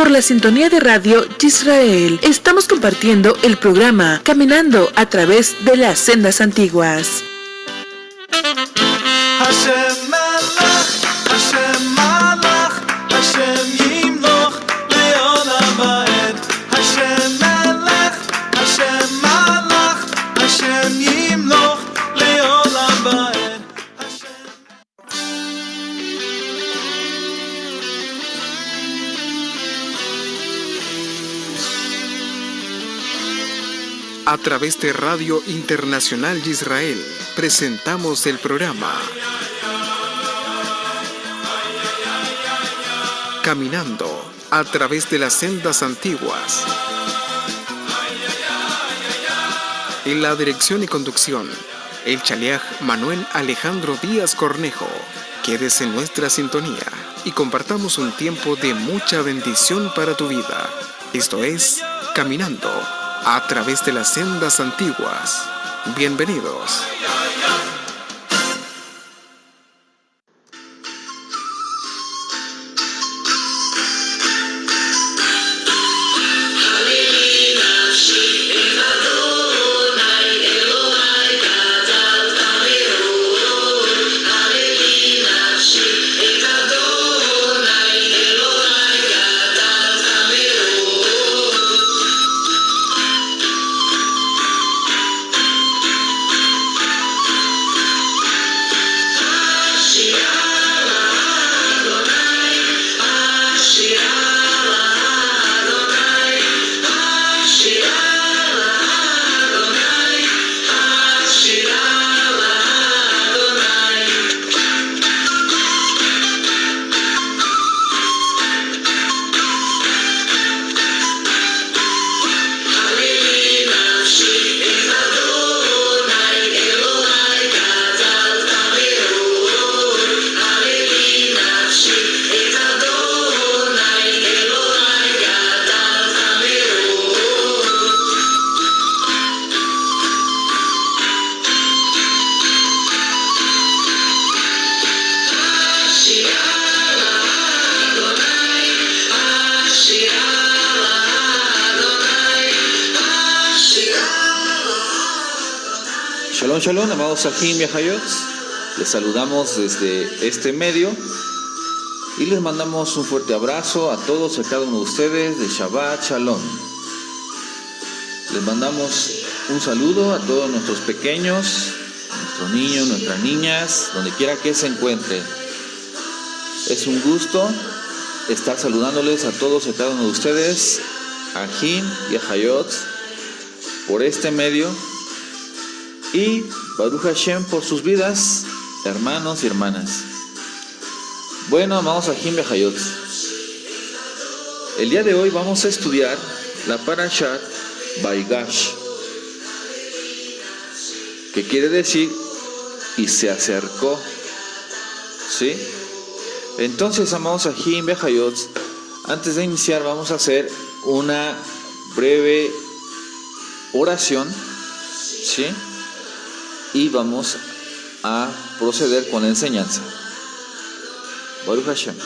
Por la sintonía de Radio Israel, estamos compartiendo el programa Caminando a través de las sendas antiguas. A través de Radio Internacional de Israel, presentamos el programa Caminando a través de las sendas antiguas. En la dirección y conducción, el Shaliach Manuel Alejandro Díaz Cornejo. Quédese en nuestra sintonía y compartamos un tiempo de mucha bendición para tu vida. Esto es Caminando a través de las sendas antiguas. Bienvenidos. Shalom, amados Ajim y Ajayot, les saludamos desde este medio y les mandamos un fuerte abrazo a todos y a cada uno de ustedes de Shabbat Shalom. Les mandamos un saludo a todos nuestros pequeños, nuestros niños, nuestras niñas, donde quiera que se encuentren. Es un gusto estar saludándoles a todos y a cada uno de ustedes, Ajim y Ajayot, por este medio. Y Baruch Hashem por sus vidas, hermanos y hermanas. Bueno, amados Ajim y Ajayot, el día de hoy vamos a estudiar la Parashat Vaigash, que quiere decir y se acercó, ¿sí? Entonces, amados Ajim y Ajayot, antes de iniciar vamos a hacer una breve oración, ¿sí? Y vamos a proceder con la enseñanza. Baruch Hashem.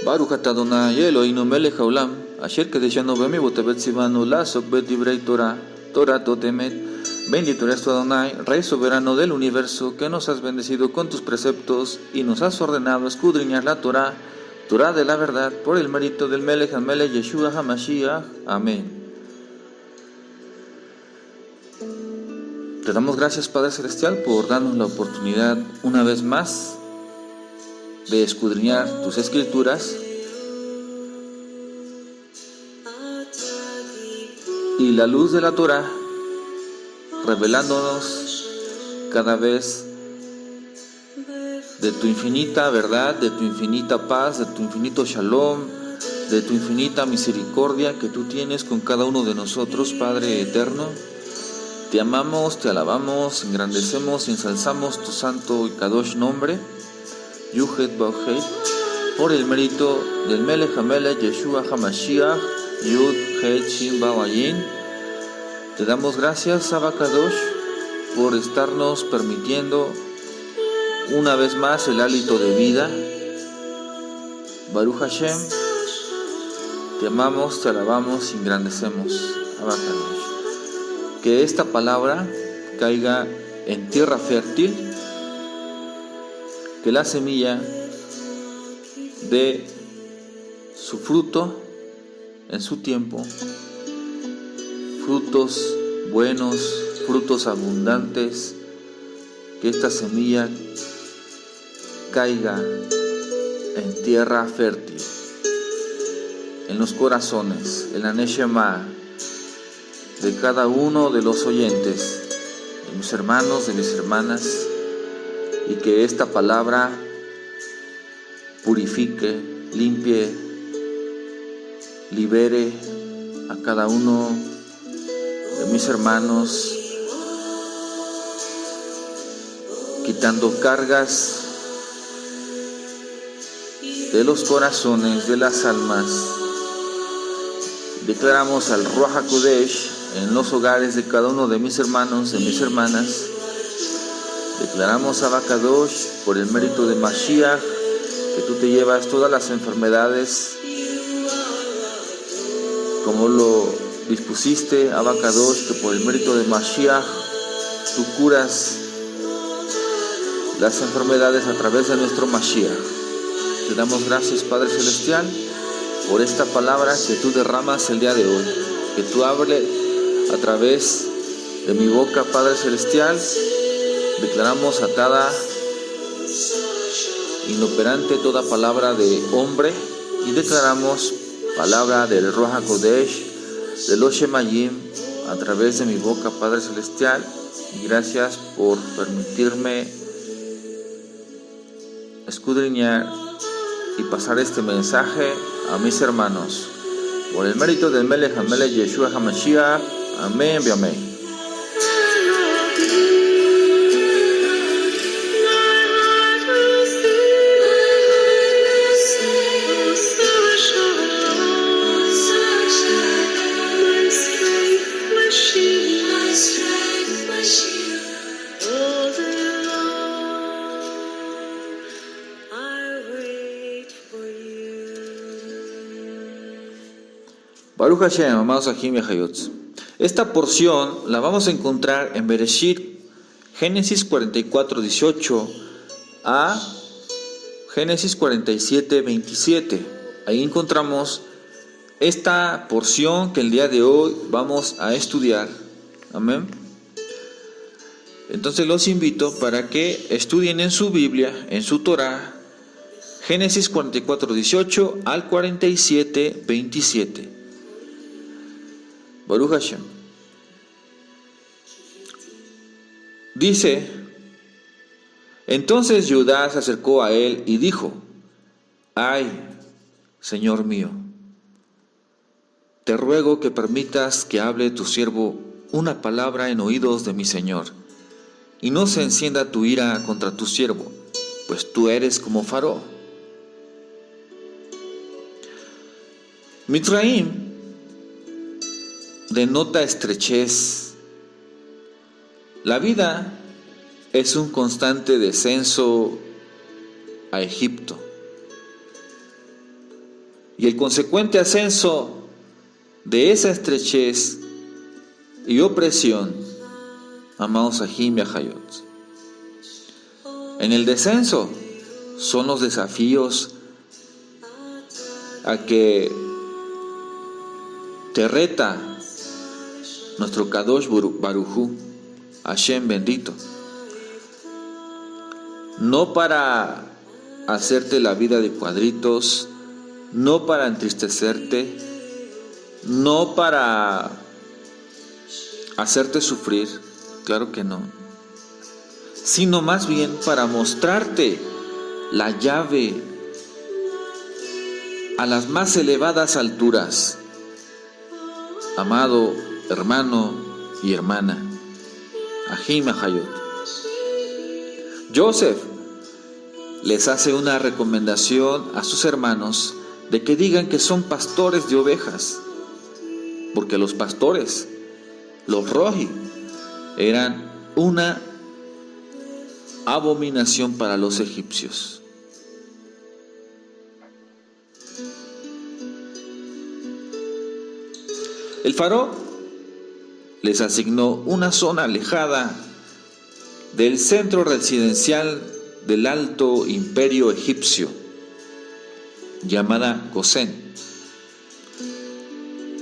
Baruch atah Adonai Eloheinu melech haolam, asher kedeshanu b'milut betzivanu la'asok b'divrei Torah, Torah totemet. Bendito eres tu Adonai, Rey soberano del universo, que nos has bendecido con tus preceptos y nos has ordenado escudriñar la Torah, Torah de la verdad, por el mérito del Melech HaMelech Yeshua HaMashiach. Amén. Te damos gracias, Padre Celestial, por darnos la oportunidad una vez más de escudriñar tus escrituras y la luz de la Torah, revelándonos cada vez de tu infinita verdad, de tu infinita paz, de tu infinito shalom, de tu infinita misericordia que tú tienes con cada uno de nosotros, Padre eterno. Te amamos, te alabamos, engrandecemos y ensalzamos tu santo y kadosh nombre, Yuhet Bauhet, por el mérito del Melech HaMelech Yeshua HaMashiach, Yud Het Shin Bawayin. Te damos gracias, Abba Kadosh, por estarnos permitiendo una vez más el hálito de vida. Baruch Hashem, te amamos, te alabamos y engrandecemos, Abba Kadosh. Que esta palabra caiga en tierra fértil, que la semilla dé su fruto en su tiempo, frutos buenos, frutos abundantes, que esta semilla caiga en tierra fértil, en los corazones, en la neshama de cada uno de los oyentes, de mis hermanos, de mis hermanas, y que esta palabra purifique, limpie, libere a cada uno de mis hermanos, quitando cargas de los corazones, de las almas. Declaramos al Ruach HaKodesh en los hogares de cada uno de mis hermanos, de mis hermanas. Declaramos a Abba Kadosh, por el mérito de Mashiach, que tú te llevas todas las enfermedades, como lo dispusiste, Abba Kadosh, que por el mérito de Mashiach tú curas las enfermedades a través de nuestro Mashiach. Te damos gracias, Padre Celestial, por esta palabra que tú derramas el día de hoy, que tú hables a través de mi boca, Padre Celestial. Declaramos atada, inoperante toda palabra de hombre, y declaramos palabra del Ruach HaKodesh, de los Shemayim, a través de mi boca, Padre Celestial. Y gracias por permitirme escudriñar y pasar este mensaje a mis hermanos. Por el mérito del Melech HaMelech Yeshua HaMashiach. Amén y amén. Baruch Hashem, amados Ajim y Ajayotz. Esta porción la vamos a encontrar en Bereshit, Génesis 44, 18 a Génesis 47, 27. Ahí encontramos esta porción que el día de hoy vamos a estudiar. Amén. Entonces los invito para que estudien en su Biblia, en su Torah, Génesis 44, 18 al 47, 27. Baruch Hashem. Dice: entonces Judá se acercó a él y dijo: ay, Señor mío, te ruego que permitas que hable tu siervo una palabra en oídos de mi Señor, y no se encienda tu ira contra tu siervo, pues tú eres como Faraón. Mitzraim denota estrechez. La vida es un constante descenso a Egipto, y el consecuente ascenso de esa estrechez y opresión, amados Ajim y Ajayot. En el descenso son los desafíos a que te reta nuestro Kadosh Barujú, Hashem bendito, no para hacerte la vida de cuadritos, no para entristecerte, no para hacerte sufrir, claro que no, sino más bien para mostrarte la llave a las más elevadas alturas. Amado hermano y hermana, Ajim Ajayot, Joseph les hace una recomendación a sus hermanos de que digan que son pastores de ovejas, porque los pastores, los roji, eran una abominación para los egipcios. El faraón les asignó una zona alejada del centro residencial del alto imperio egipcio, llamada Gosén,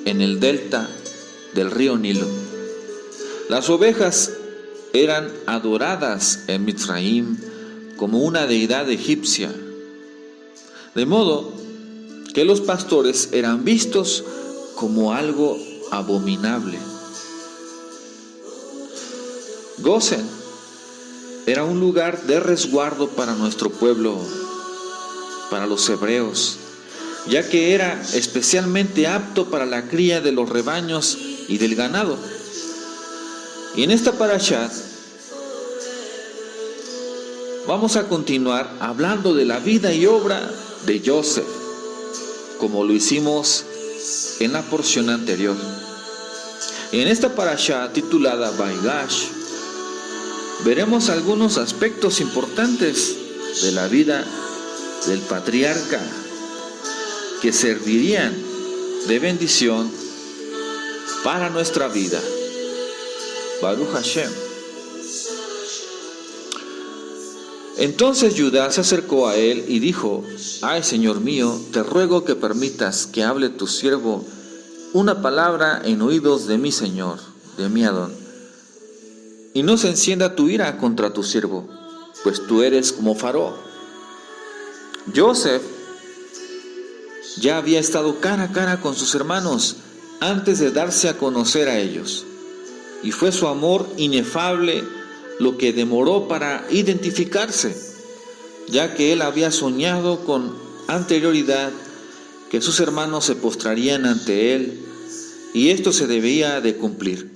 en el delta del río Nilo. Las ovejas eran adoradas en Mitzraim como una deidad egipcia, de modo que los pastores eran vistos como algo abominable. Gosén era un lugar de resguardo para nuestro pueblo, para los hebreos, ya que era especialmente apto para la cría de los rebaños y del ganado. Y en esta parashat vamos a continuar hablando de la vida y obra de Joseph, como lo hicimos en la porción anterior. En esta parashat titulada Vaigash, veremos algunos aspectos importantes de la vida del patriarca que servirían de bendición para nuestra vida. Baruch Hashem. Entonces Judá se acercó a él y dijo: ay, Señor mío, te ruego que permitas que hable tu siervo una palabra en oídos de mi Señor, de mi Adón, y no se encienda tu ira contra tu siervo, pues tú eres como Faraón. Joseph ya había estado cara a cara con sus hermanos antes de darse a conocer a ellos, y fue su amor inefable lo que demoró para identificarse, ya que él había soñado con anterioridad que sus hermanos se postrarían ante él, y esto se debía de cumplir.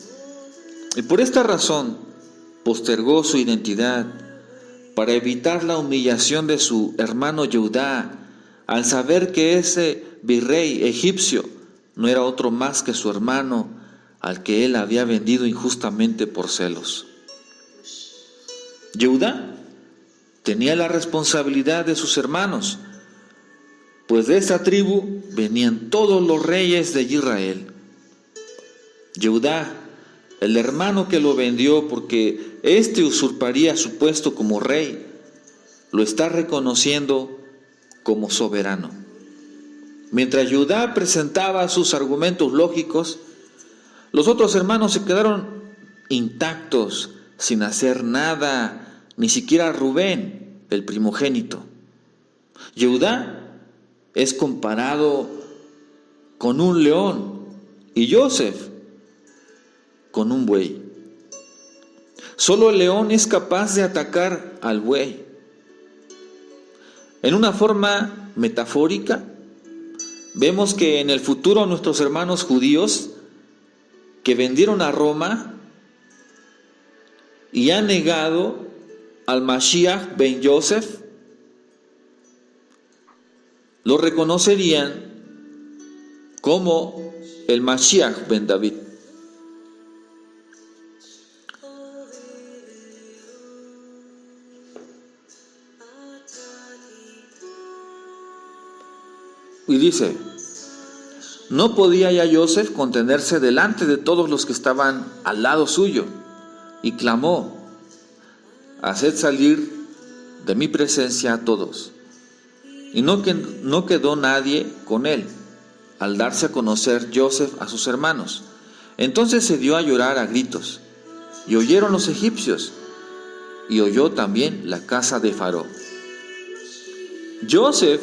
Y por esta razón postergó su identidad para evitar la humillación de su hermano Judá al saber que ese virrey egipcio no era otro más que su hermano al que él había vendido injustamente por celos. Judá tenía la responsabilidad de sus hermanos, pues de esa tribu venían todos los reyes de Israel. Judá, el hermano que lo vendió porque éste usurparía su puesto como rey, lo está reconociendo como soberano. Mientras Judá presentaba sus argumentos lógicos, los otros hermanos se quedaron intactos, sin hacer nada, ni siquiera Rubén, el primogénito. Judá es comparado con un león y Joseph con un buey. Solo el león es capaz de atacar al buey. En una forma metafórica, vemos que en el futuro nuestros hermanos judíos que vendieron a Roma y han negado al Mashiach ben Yosef, lo reconocerían como el Mashiach ben David. Y dice, no podía ya Yosef contenerse delante de todos los que estaban al lado suyo, y clamó, haced salir de mi presencia a todos. Y no quedó nadie con él, al darse a conocer Yosef a sus hermanos. Entonces se dio a llorar a gritos, y oyeron los egipcios, y oyó también la casa de Faraón. Yosef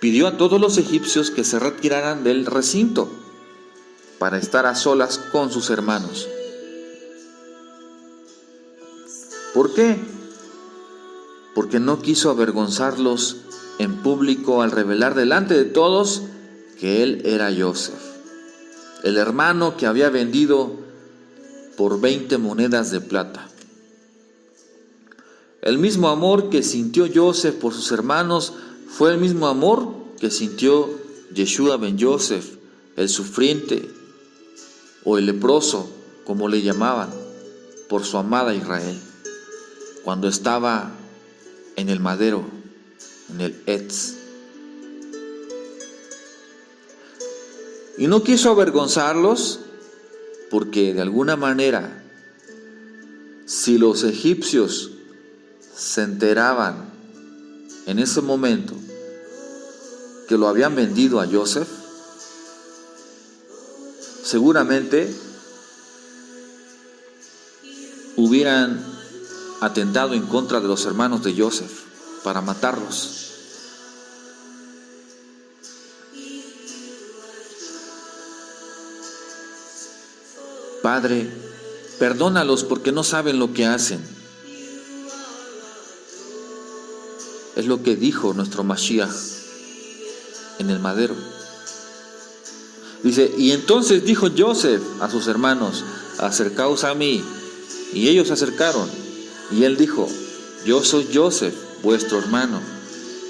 pidió a todos los egipcios que se retiraran del recinto para estar a solas con sus hermanos. ¿Por qué? Porque no quiso avergonzarlos en público al revelar delante de todos que él era Yosef, el hermano que había vendido por 20 monedas de plata. El mismo amor que sintió Yosef por sus hermanos fue el mismo amor que sintió Yeshua ben Yosef, el sufriente o el leproso, como le llamaban, por su amada Israel, cuando estaba en el madero, en el Etz. Y no quiso avergonzarlos porque de alguna manera, si los egipcios se enteraban en ese momento que lo habían vendido a Yosef, seguramente hubieran atentado en contra de los hermanos de Yosef para matarlos. Padre, perdónalos porque no saben lo que hacen. Es lo que dijo nuestro Mashiach en el madero. Dice, y entonces dijo Yosef a sus hermanos, acercaos a mí. Y ellos se acercaron. Y él dijo, yo soy Yosef, vuestro hermano,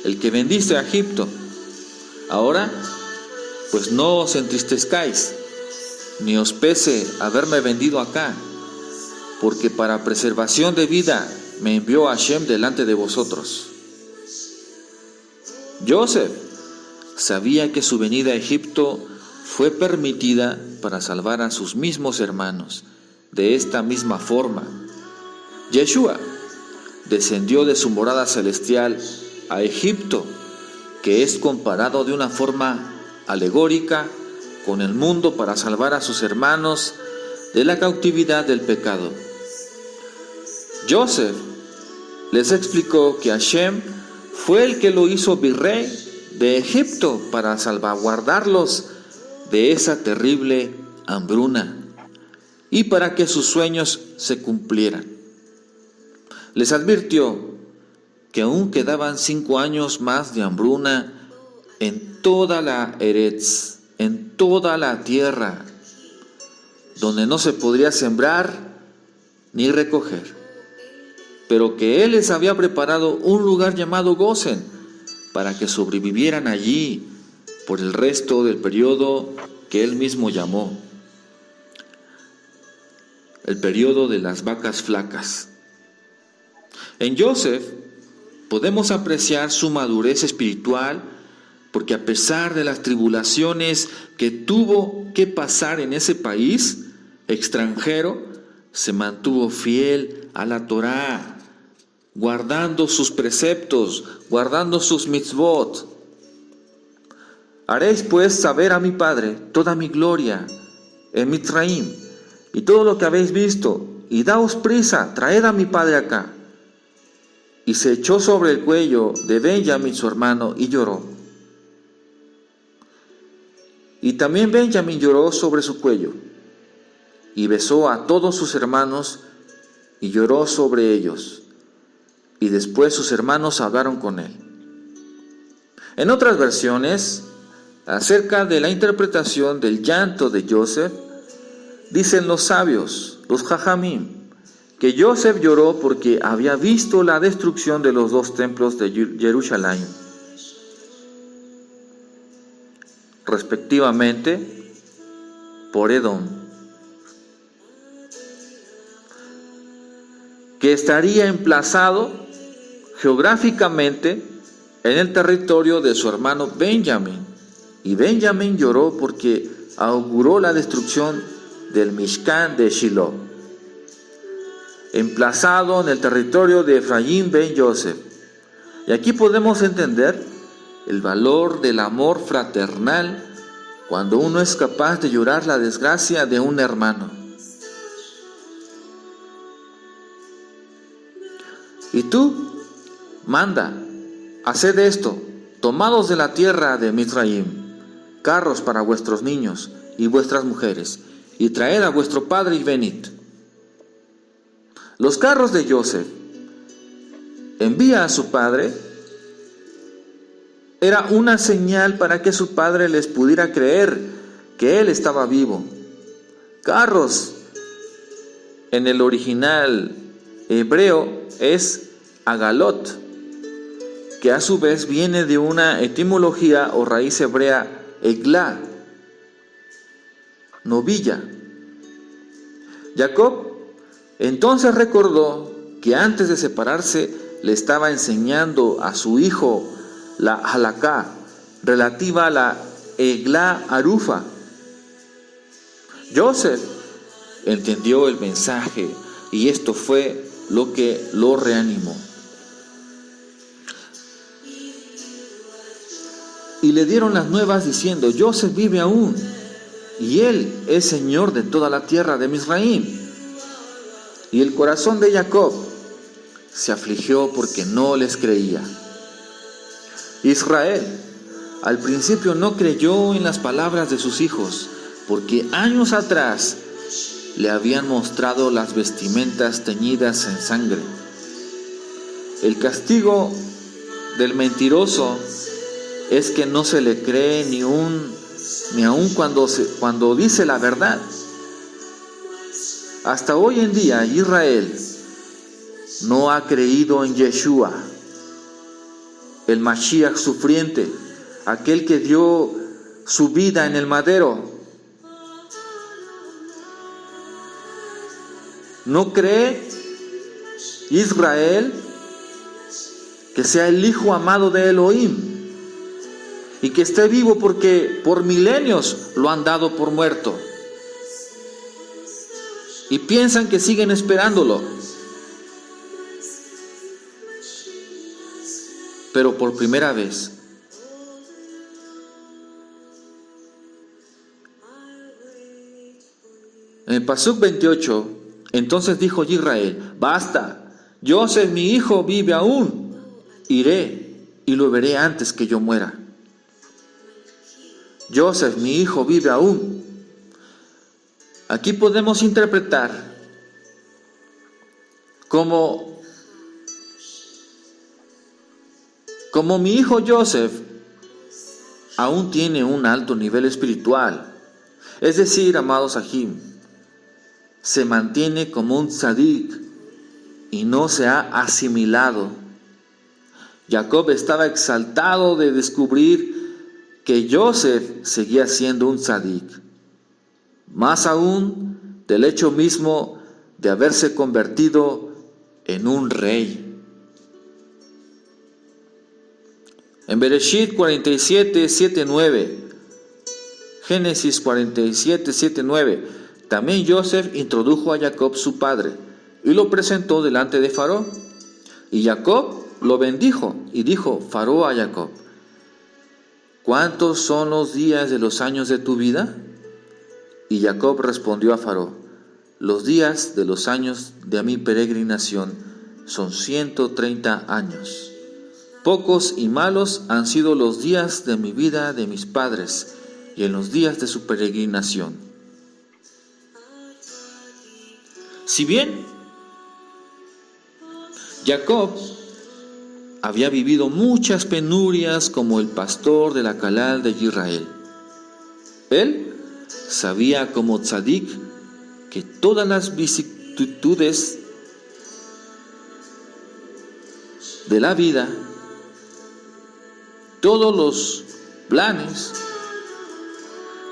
el que vendiste a Egipto. Ahora, pues no os entristezcáis, ni os pese haberme vendido acá, porque para preservación de vida me envió Hashem delante de vosotros. Yosef sabía que su venida a Egipto fue permitida para salvar a sus mismos hermanos. De esta misma forma, Yeshua descendió de su morada celestial a Egipto, que es comparado de una forma alegórica con el mundo para salvar a sus hermanos de la cautividad del pecado. Yosef les explicó que Hashem fue el que lo hizo virrey de Egipto para salvaguardarlos de esa terrible hambruna y para que sus sueños se cumplieran. Les advirtió que aún quedaban 5 años más de hambruna en toda la Eretz, en toda la tierra, donde no se podría sembrar ni recoger, pero que Él les había preparado un lugar llamado Gosen para que sobrevivieran allí por el resto del periodo que Él mismo llamó el periodo de las vacas flacas. En Yosef podemos apreciar su madurez espiritual, porque a pesar de las tribulaciones que tuvo que pasar en ese país extranjero, se mantuvo fiel a la Torá, guardando sus preceptos, guardando sus mitzvot. Haréis pues saber a mi Padre toda mi gloria en Mitzraim y todo lo que habéis visto, y daos prisa, traed a mi Padre acá. Y se echó sobre el cuello de Benjamín su hermano y lloró. Y también Benjamín lloró sobre su cuello, y besó a todos sus hermanos, y lloró sobre ellos, y después sus hermanos hablaron con él. En otras versiones, acerca de la interpretación del llanto de Joseph, dicen los sabios, los jajamim, que Joseph lloró porque había visto la destrucción de los dos templos de Jerusalén, respectivamente por Edom, que estaría emplazado geográficamente en el territorio de su hermano Benjamín. Y Benjamín lloró porque auguró la destrucción del Mishkan de Shiloh, emplazado en el territorio de Efraín ben Yosef. Y aquí podemos entender el valor del amor fraternal cuando uno es capaz de llorar la desgracia de un hermano. Y tú, manda, haced esto, tomados de la tierra de Mizraim, carros para vuestros niños y vuestras mujeres, y traed a vuestro padre y venid. Los carros de Joseph envía a su padre era una señal para que su padre les pudiera creer que él estaba vivo. Carros en el original hebreo es agalot, que a su vez viene de una etimología o raíz hebrea eglá, novilla. Jacob entonces recordó que antes de separarse le estaba enseñando a su hijo la halaká relativa a la eglá arufa. Joseph entendió el mensaje y esto fue lo que lo reanimó. Y le dieron las nuevas diciendo: Joseph vive aún, y él es señor de toda la tierra de Mizraim. Y el corazón de Jacob se afligió porque no les creía. Israel al principio no creyó en las palabras de sus hijos, porque años atrás le habían mostrado las vestimentas teñidas en sangre. El castigo del mentiroso es que no se le cree ni aun cuando dice la verdad. Hasta hoy en día Israel no ha creído en Yeshua, el Mashiach sufriente, aquel que dio su vida en el madero. ¿No cree Israel que sea el hijo amado de Elohim y que esté vivo porque por milenios lo han dado por muerto? Y piensan que siguen esperándolo. Pero por primera vez, en el Pasuk 28, entonces dijo Israel: basta, Joseph mi hijo vive aún, iré y lo veré antes que yo muera. Joseph mi hijo vive aún. Aquí podemos interpretar como mi hijo Joseph aún tiene un alto nivel espiritual, es decir, amados Ajim, se mantiene como un tzadik y no se ha asimilado. Jacob estaba exaltado de descubrir que Joseph seguía siendo un tzadik, más aún del hecho mismo de haberse convertido en un rey. En Bereshit 47, 7, 9, Génesis 47, 7, 9, también Joseph introdujo a Jacob su padre y lo presentó delante de Faraón. Y Jacob lo bendijo y dijo Faraón a Jacob: ¿cuántos son los días de los años de tu vida? Y Jacob respondió a Faraón: los días de los años de mi peregrinación son 130 años. Pocos y malos han sido los días de mi vida de mis padres y en los días de su peregrinación. Si bien Jacob había vivido muchas penurias como el pastor de la Calal de Israel. Él sabía como tzadik que todas las vicisitudes de la vida, todos los planes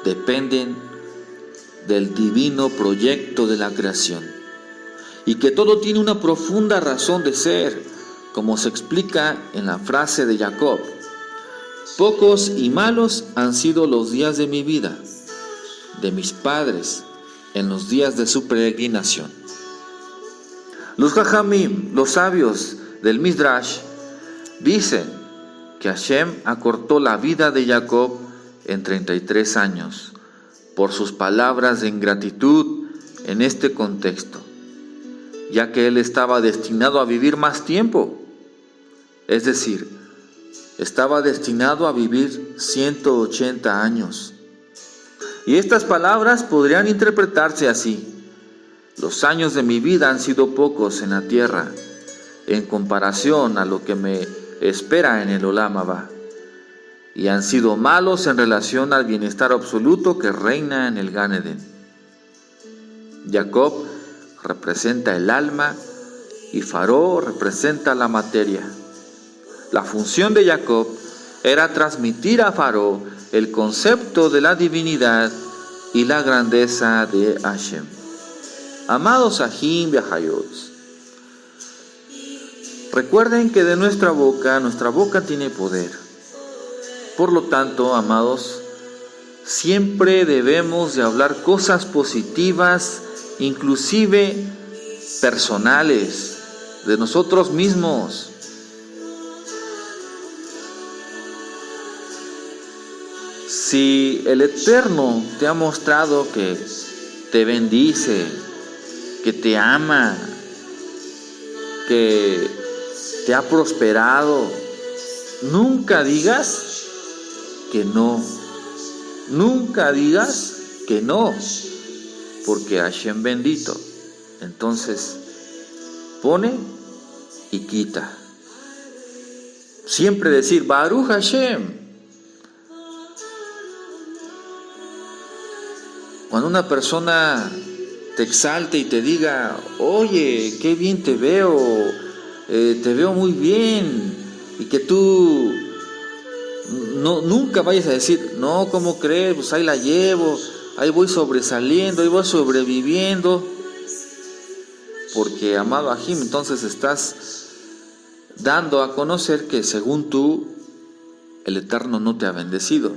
dependen del divino proyecto de la creación y que todo tiene una profunda razón de ser, como se explica en la frase de Jacob: pocos y malos han sido los días de mi vida, de mis padres, en los días de su peregrinación. Los Jajamim, los sabios del Midrash, dicen que Hashem acortó la vida de Jacob en 33 años por sus palabras de ingratitud en este contexto, ya que él estaba destinado a vivir más tiempo, es decir, estaba destinado a vivir 180 años. Y estas palabras podrían interpretarse así: los años de mi vida han sido pocos en la tierra en comparación a lo que me espera en el Olam Abba, y han sido malos en relación al bienestar absoluto que reina en el Gan Eden. Jacob representa el alma y Faró representa la materia. La función de Jacob era transmitir a Faró el concepto de la divinidad y la grandeza de Hashem. Amados Ahim Viajayot, recuerden que de nuestra boca tiene poder. Por lo tanto, amados, siempre debemos de hablar cosas positivas, inclusive personales, de nosotros mismos. Si el Eterno te ha mostrado que te bendice, que te ama, que te ha prosperado, nunca digas que no. Nunca digas que no, porque Hashem bendito. Entonces, pone y quita. Siempre decir Baruch Hashem. Cuando una persona te exalte y te diga: oye, qué bien te veo muy bien, y que tú nunca vayas a decir: no, ¿cómo crees? Pues ahí la llevo, ahí voy sobresaliendo, ahí voy sobreviviendo. Porque, amado Ahim, entonces estás dando a conocer que según tú, el Eterno no te ha bendecido.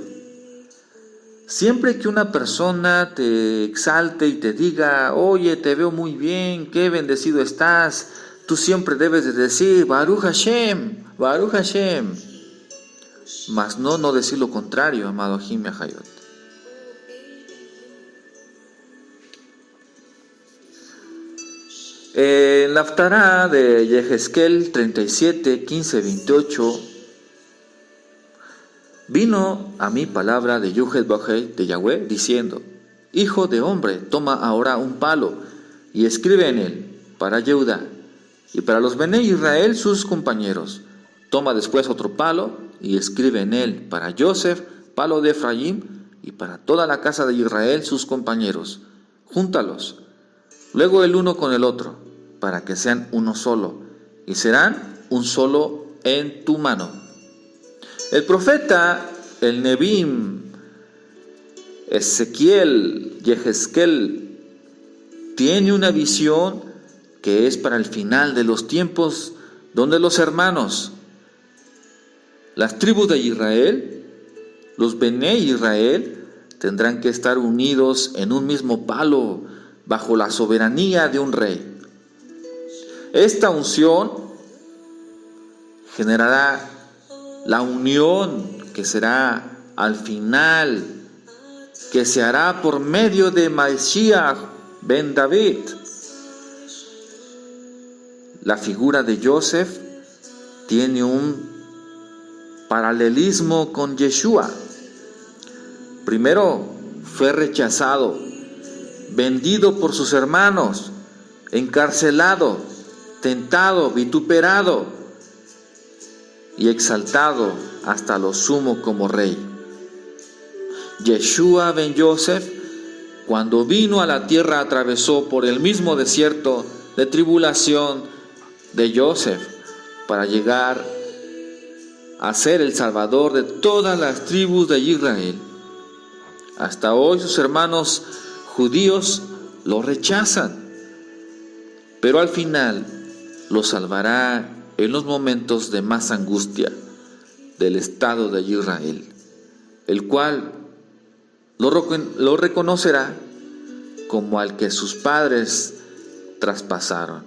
Siempre que una persona te exalte y te diga: oye, te veo muy bien, qué bendecido estás, tú siempre debes de decir Baruch Hashem, Baruch Hashem. Mas no decir lo contrario, amado Ahim Viajayot. En la Haftará de Yehezkel 37, 15, 28, vino a mí palabra de Yuhet Bajei de Yahweh, diciendo: hijo de hombre, toma ahora un palo y escribe en él para Yehuda y para los Benei Israel sus compañeros. Toma después otro palo y escribe en él para Yosef, palo de Efraín, y para toda la casa de Israel sus compañeros. Júntalos luego el uno con el otro, para que sean uno solo, y serán un solo en tu mano. El profeta, el Nebim, Ezequiel, Yehezkel, tiene una visión que es para el final de los tiempos, donde los hermanos, las tribus de Israel, los Benei Israel, tendrán que estar unidos en un mismo palo, bajo la soberanía de un rey. Esta unción generará la unión que será al final, que se hará por medio de Mashiach ben David. La figura de Yosef tiene un paralelismo con Yeshua. Primero fue rechazado, vendido por sus hermanos, encarcelado, tentado, vituperado y exaltado hasta lo sumo como rey. Yeshua ben Yosef, cuando vino a la tierra, atravesó por el mismo desierto de tribulación de Yosef para llegar a ser el Salvador de todas las tribus de Israel. Hasta hoy sus hermanos judíos lo rechazan, pero al final lo salvará en los momentos de más angustia del Estado de Israel, el cual lo reconocerá como al que sus padres traspasaron.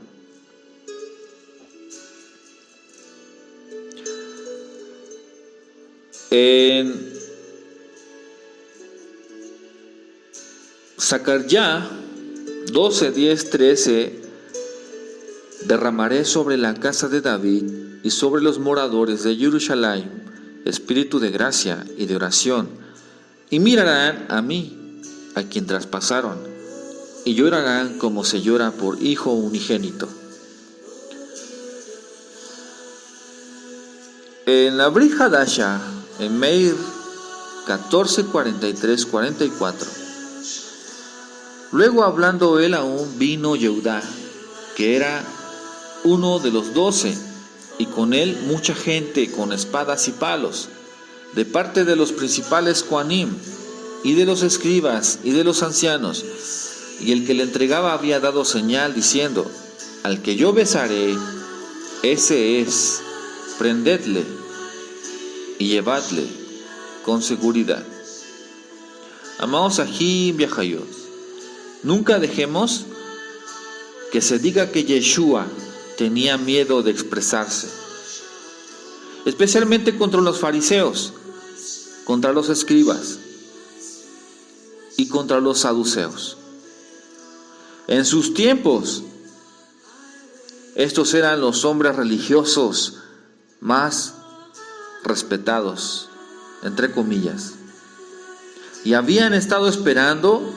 En Zacarías 12, 10, 13, derramaré sobre la casa de David y sobre los moradores de Jerusalén espíritu de gracia y de oración, y mirarán a mí, a quien traspasaron, y llorarán como se llora por hijo unigénito. En la Brit Hadashah, en Meir 14, 43, 44, luego hablando él aún, vino Yehudá, que era uno de los 12, y con él mucha gente con espadas y palos, de parte de los principales Kohanim, y de los escribas, y de los ancianos, y el que le entregaba había dado señal, diciendo: al que yo besaré, ese es, prendedle, y llevadle con seguridad. Amados Ajim y Ajayot, nunca dejemos que se diga que Yeshua tenía miedo de expresarse, especialmente contra los fariseos, contra los escribas y contra los saduceos. En sus tiempos, estos eran los hombres religiosos más respetados, entre comillas, y habían estado esperando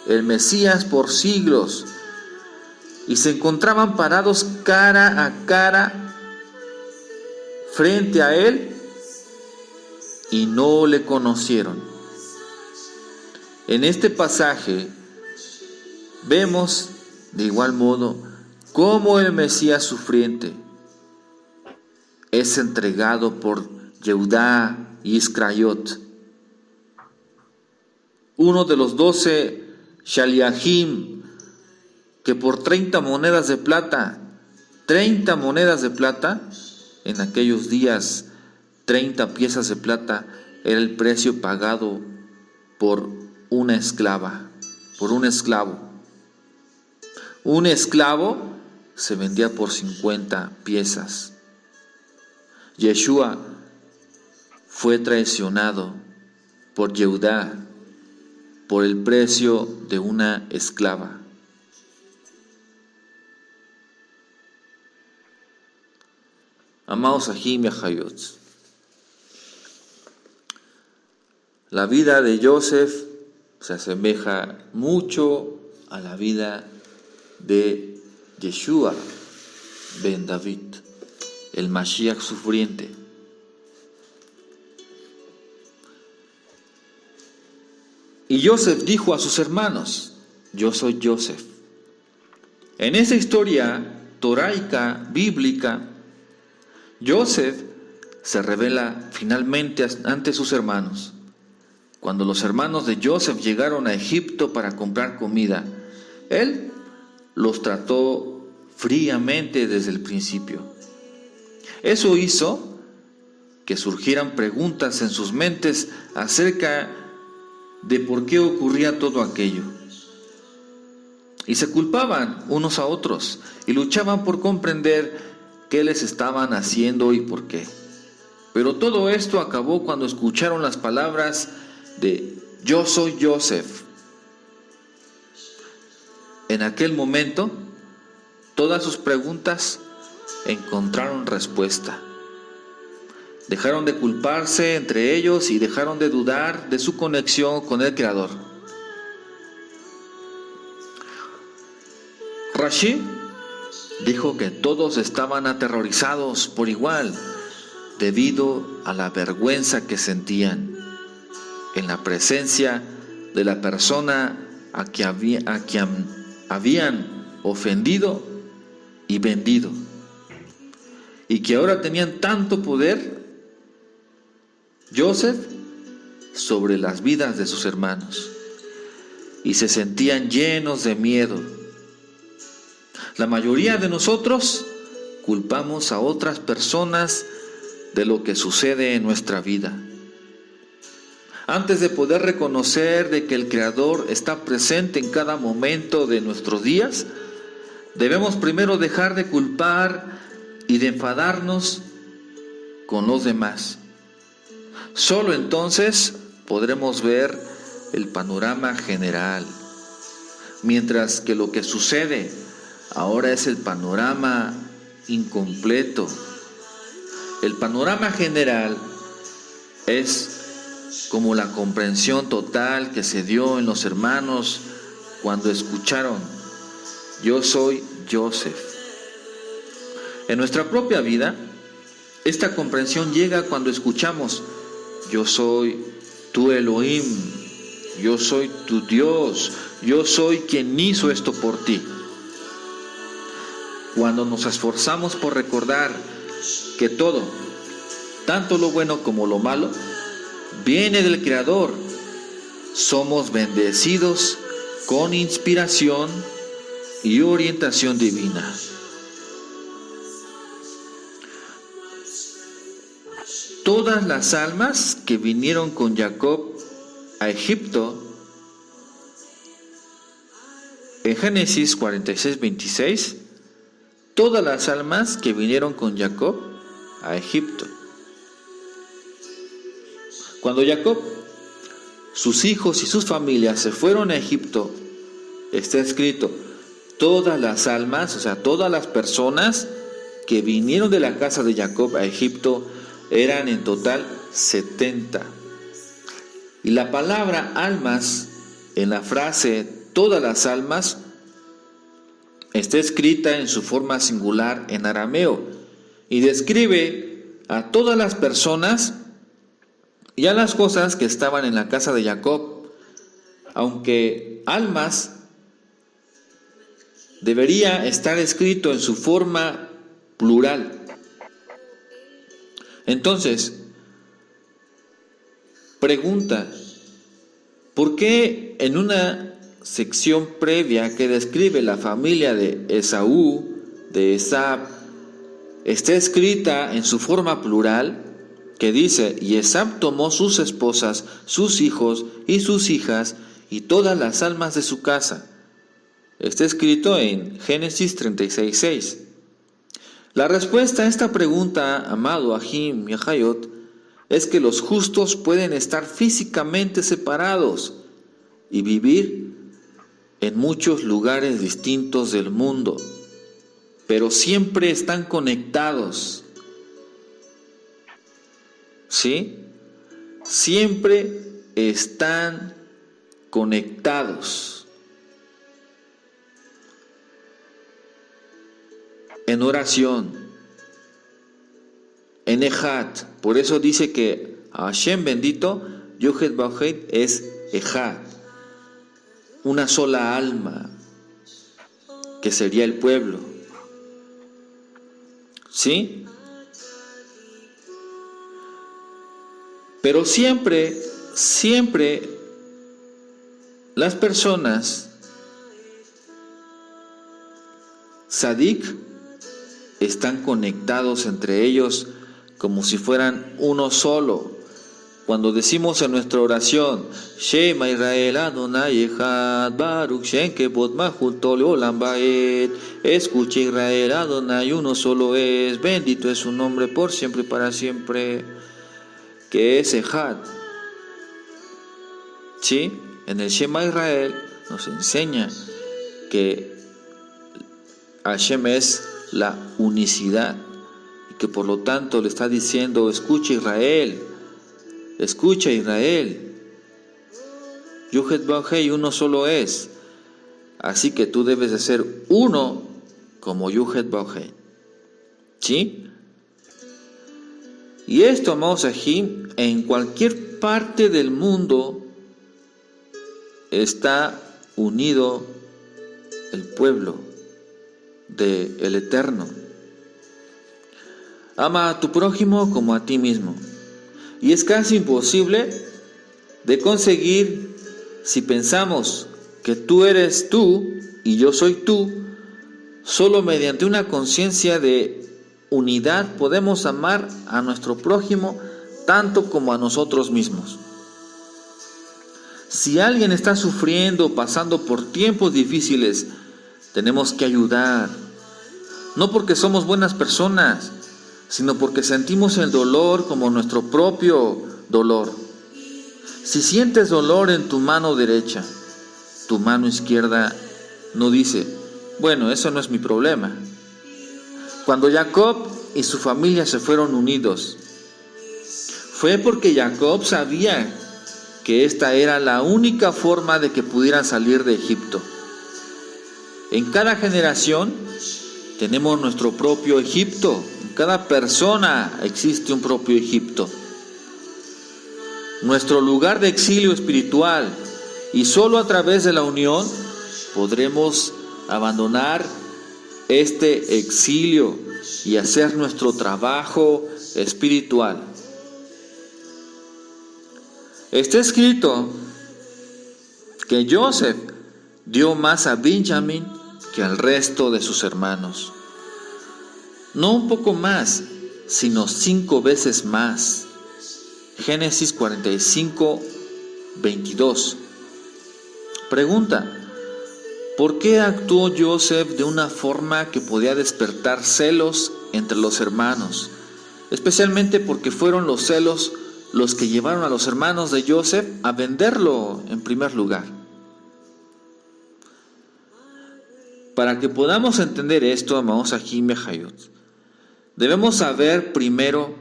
el Mesías por siglos, y se encontraban parados cara a cara frente a él y no le conocieron. En este pasaje vemos de igual modo cómo el Mesías sufriente es entregado por Yehudá y Iscariot, uno de los 12 Shaliachim, que por 30 monedas de plata, en aquellos días 30 piezas de plata era el precio pagado por una esclava, por un esclavo. Un esclavo se vendía por 50 piezas. Yeshua fue traicionado por Yehudá por el precio de una esclava. Amados Ajim y Ajayot, la vida de Yosef se asemeja mucho a la vida de Yeshua ben David, el Mashiach sufriente. Y Yosef dijo a sus hermanos: yo soy Yosef. En esa historia toraica, bíblica, Yosef se revela finalmente ante sus hermanos. Cuando los hermanos de Yosef llegaron a Egipto para comprar comida, él los trató fríamente desde el principio. Eso hizo que surgieran preguntas en sus mentes acerca de por qué ocurría todo aquello. Y se culpaban unos a otros y luchaban por comprender qué les estaban haciendo y por qué. Pero todo esto acabó cuando escucharon las palabras de yo soy Yosef. En aquel momento, todas sus preguntas encontraron respuesta. Dejaron de culparse entre ellos y dejaron de dudar de su conexión con el Creador. Rashi dijo que todos estaban aterrorizados por igual debido a la vergüenza que sentían en la presencia de la persona a quien habían ofendido y vendido, y que ahora tenían tanto poder, Joseph, sobre las vidas de sus hermanos, y se sentían llenos de miedo. La mayoría de nosotros culpamos a otras personas de lo que sucede en nuestra vida. Antes de poder reconocer de que el Creador está presente en cada momento de nuestros días, debemos primero dejar de culpar y de enfadarnos con los demás. Solo entonces podremos ver el panorama general, mientras que lo que sucede ahora es el panorama incompleto. El panorama general es como la comprensión total que se dio en los hermanos cuando escucharon: yo soy Joseph. En nuestra propia vida, esta comprensión llega cuando escuchamos: yo soy tu Elohim, yo soy tu Dios, yo soy quien hizo esto por ti. Cuando nos esforzamos por recordar que todo, tanto lo bueno como lo malo, viene del Creador, somos bendecidos con inspiración y orientación divina. Todas las almas que vinieron con Jacob a Egipto, en Génesis 46:26, todas las almas que vinieron con Jacob a Egipto. Cuando Jacob, sus hijos y sus familias se fueron a Egipto, está escrito: todas las almas, o sea, todas las personas que vinieron de la casa de Jacob a Egipto eran en total 70. Y la palabra almas en la frase todas las almas está escrita en su forma singular en arameo y describe a todas las personas y a las cosas que estaban en la casa de Jacob, aunque almas debería estar escrito en su forma plural. Entonces, pregunta: ¿por qué en una sección previa que describe la familia de Esaú, de Esab, está escrita en su forma plural, que dice: y Esab tomó sus esposas, sus hijos y sus hijas y todas las almas de su casa? Está escrito en Génesis 36:6. La respuesta a esta pregunta, amado Ahim y Ahayot, es que los justos pueden estar físicamente separados y vivir en muchos lugares distintos del mundo, pero siempre están conectados. ¿Sí? Siempre están conectados. En oración, en Ejad. Por eso dice que Hashem bendito, Yohed Bahed, es Ejad, una sola alma, que sería el pueblo. ¿Sí? Pero siempre las personas Sadik están conectados entre ellos como si fueran uno solo. Cuando decimos en nuestra oración: Shema Israel Adonai Echad Baruch Shem Kevod Malchut Leolam Vaed, escucha Israel Adonai, uno solo es, bendito es su nombre por siempre y para siempre, que es Echad. ¿Sí? En el Shema Israel nos enseña que Hashem es la unicidad y que por lo tanto le está diciendo: escucha Israel, escucha Israel, Yohed Bauhei, uno solo es. Así que tú debes de ser uno como Yuhet Bauhet. ¿Sí? Y esto, amados Ajim, en cualquier parte del mundo está unido el pueblo del Eterno. Ama a tu prójimo como a ti mismo. Y es casi imposible de conseguir si pensamos que tú eres tú y yo soy tú. Solo mediante una conciencia de unidad podemos amar a nuestro prójimo tanto como a nosotros mismos. Si alguien está sufriendo, pasando por tiempos difíciles, tenemos que ayudar. No porque somos buenas personas, sino porque sentimos el dolor como nuestro propio dolor. Si sientes dolor en tu mano derecha, tu mano izquierda no dice, bueno, eso no es mi problema. Cuando Jacob y su familia se fueron unidos, fue porque Jacob sabía que esta era la única forma de que pudieran salir de Egipto. En cada generación tenemos nuestro propio Egipto. En cada persona existe un propio Egipto. Nuestro lugar de exilio espiritual, y solo a través de la unión podremos abandonar este exilio y hacer nuestro trabajo espiritual. Está escrito que Joseph dio más a Benjamín que al resto de sus hermanos. No un poco más, sino 5 veces más. Génesis 45, 22. Pregunta: ¿por qué actuó Joseph de una forma que podía despertar celos entre los hermanos? Especialmente porque fueron los celos los que llevaron a los hermanos de Joseph a venderlo en primer lugar. Para que podamos entender esto, amados Ajim y Hayot, debemos saber primero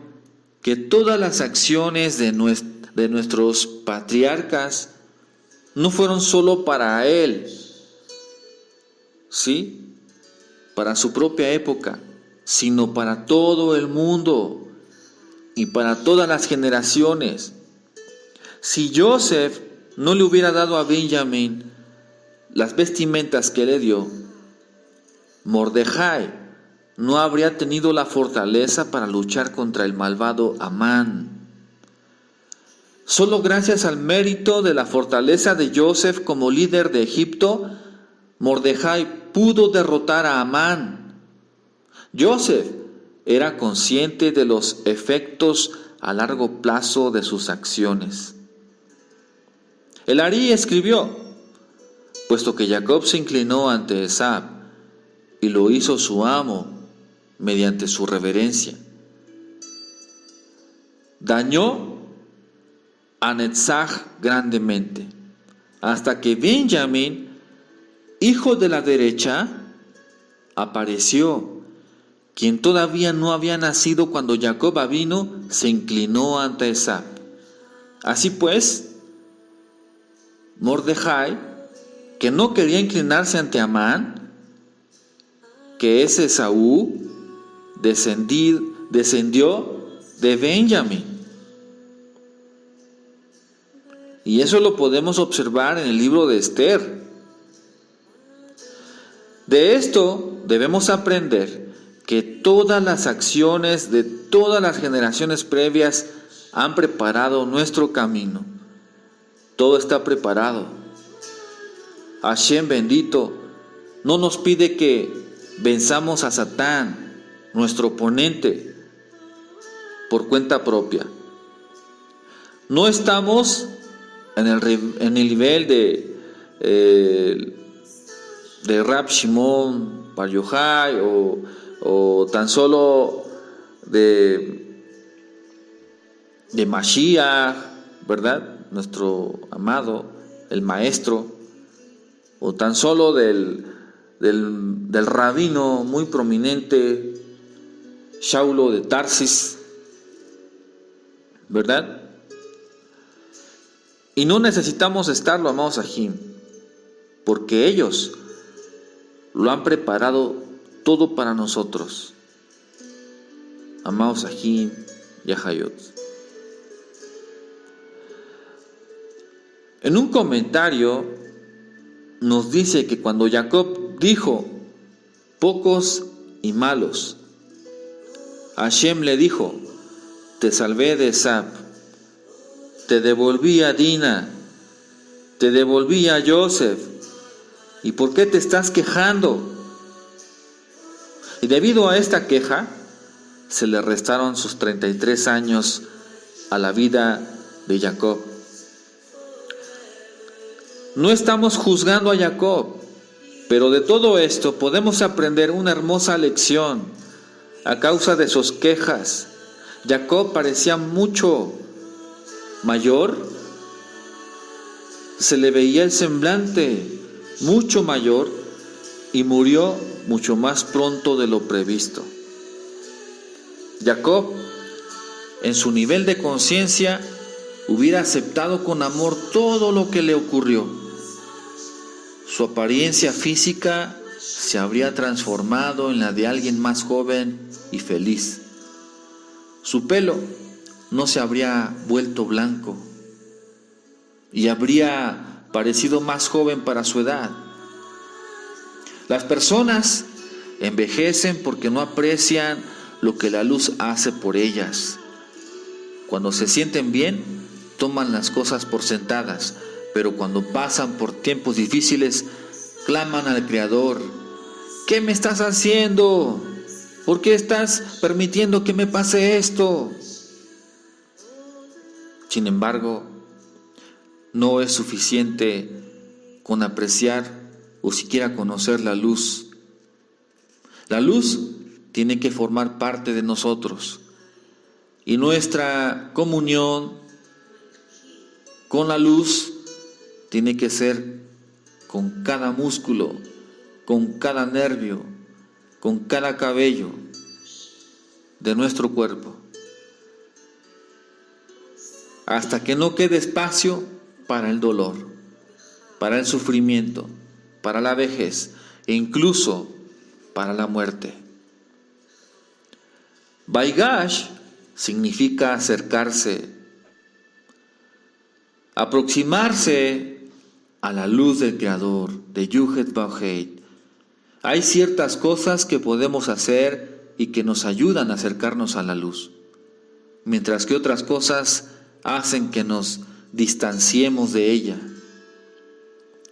que todas las acciones de nuestros patriarcas no fueron solo para él, ¿sí?, para su propia época, sino para todo el mundo y para todas las generaciones. Si Joseph no le hubiera dado a Benjamín las vestimentas que le dio, Mordejai no habría tenido la fortaleza para luchar contra el malvado Amán. Solo gracias al mérito de la fortaleza de Joseph como líder de Egipto, Mordejai pudo derrotar a Amán. Joseph era consciente de los efectos a largo plazo de sus acciones. El Ari escribió: puesto que Jacob se inclinó ante Esab y lo hizo su amo mediante su reverencia, dañó a Netzach grandemente, hasta que Benjamín, hijo de la derecha, apareció, quien todavía no había nacido cuando Jacob vino, se inclinó ante Esab. Así pues, Mordejai, que no quería inclinarse ante Amán, que es Esaú, descendió de Benjamín. Y eso lo podemos observar en el libro de Esther. De esto debemos aprender que todas las acciones de todas las generaciones previas han preparado nuestro camino. Todo está preparado. Hashem bendito no nos pide que venzamos a Satán, nuestro oponente, por cuenta propia. No estamos en el nivel de Rab Shimon Bar Yochai o tan solo de Mashiach, ¿verdad?, nuestro amado, el maestro, o tan solo del rabino muy prominente Shaulo de Tarsis, ¿verdad? Y no necesitamos estarlo, amados Ajim, porque ellos lo han preparado todo para nosotros. Amados Ajim y Ajayot. En un comentario nos dice que cuando Jacob dijo, pocos y malos, Hashem le dijo, te salvé de Esab, te devolví a Dina, te devolví a Joseph, ¿y por qué te estás quejando? Y debido a esta queja, se le restaron sus 33 años a la vida de Jacob. No estamos juzgando a Jacob, pero de todo esto podemos aprender una hermosa lección. A causa de sus quejas, Jacob parecía mucho mayor, se le veía el semblante mucho mayor y murió mucho más pronto de lo previsto. Jacob, en su nivel de conciencia, hubiera aceptado con amor todo lo que le ocurrió. Su apariencia física se habría transformado en la de alguien más joven y feliz. Su pelo no se habría vuelto blanco y habría parecido más joven para su edad. Las personas envejecen porque no aprecian lo que la luz hace por ellas. Cuando se sienten bien, toman las cosas por sentadas, pero cuando pasan por tiempos difíciles, claman al Creador: ¿qué me estás haciendo? ¿Por qué estás permitiendo que me pase esto? Sin embargo, no es suficiente con apreciar o siquiera conocer la luz. La luz tiene que formar parte de nosotros, y nuestra comunión con la luz tiene que ser con cada músculo, con cada nervio, con cada cabello de nuestro cuerpo, hasta que no quede espacio para el dolor, para el sufrimiento, para la vejez e incluso para la muerte. Vaigash significa acercarse, aproximarse a la luz del Creador, de Yuhet Vauheit. Hay ciertas cosas que podemos hacer y que nos ayudan a acercarnos a la luz, mientras que otras cosas hacen que nos distanciemos de ella.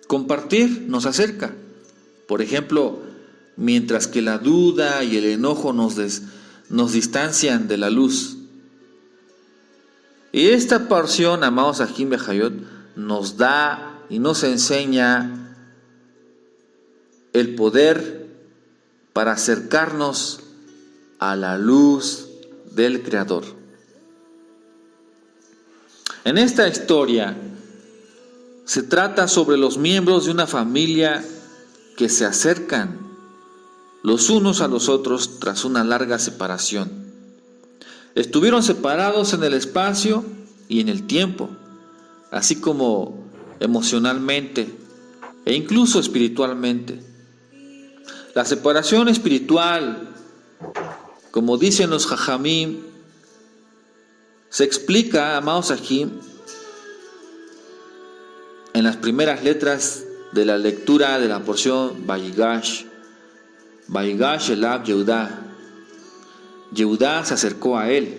Compartir nos acerca. Por ejemplo, mientras que la duda y el enojo nos distancian de la luz. Y esta porción, amados Ajim Bejayot, nos da y nos enseña el poder para acercarnos a la luz del Creador. En esta historia se trata sobre los miembros de una familia que se acercan los unos a los otros tras una larga separación. Estuvieron separados en el espacio y en el tiempo, así como emocionalmente e incluso espiritualmente. La separación espiritual, como dicen los Jajamim, se explica, amados Ajim, en las primeras letras de la lectura de la porción Vaigash. Vaigash elab Yehudá. Yehudá se acercó a él.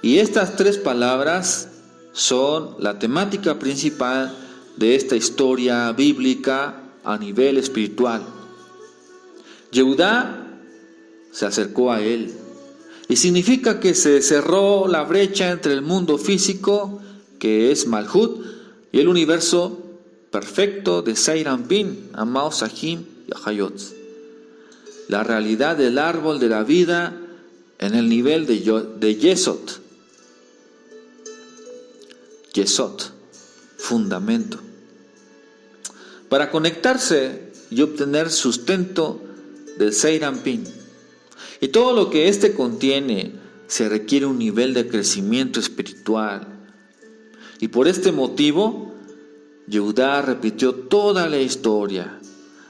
Y estas tres palabras son la temática principal de esta historia bíblica a nivel espiritual. Yehudá se acercó a él. Y significa que se cerró la brecha entre el mundo físico, que es Malhut, y el universo perfecto de Zeir Anpin, amados Ajim y Ajayot. La realidad del árbol de la vida en el nivel de Yesod. Yesod, fundamento. Para conectarse y obtener sustento del Zeir Anpin. Y todo lo que éste contiene se requiere un nivel de crecimiento espiritual. Y por este motivo, Yehudá repitió toda la historia.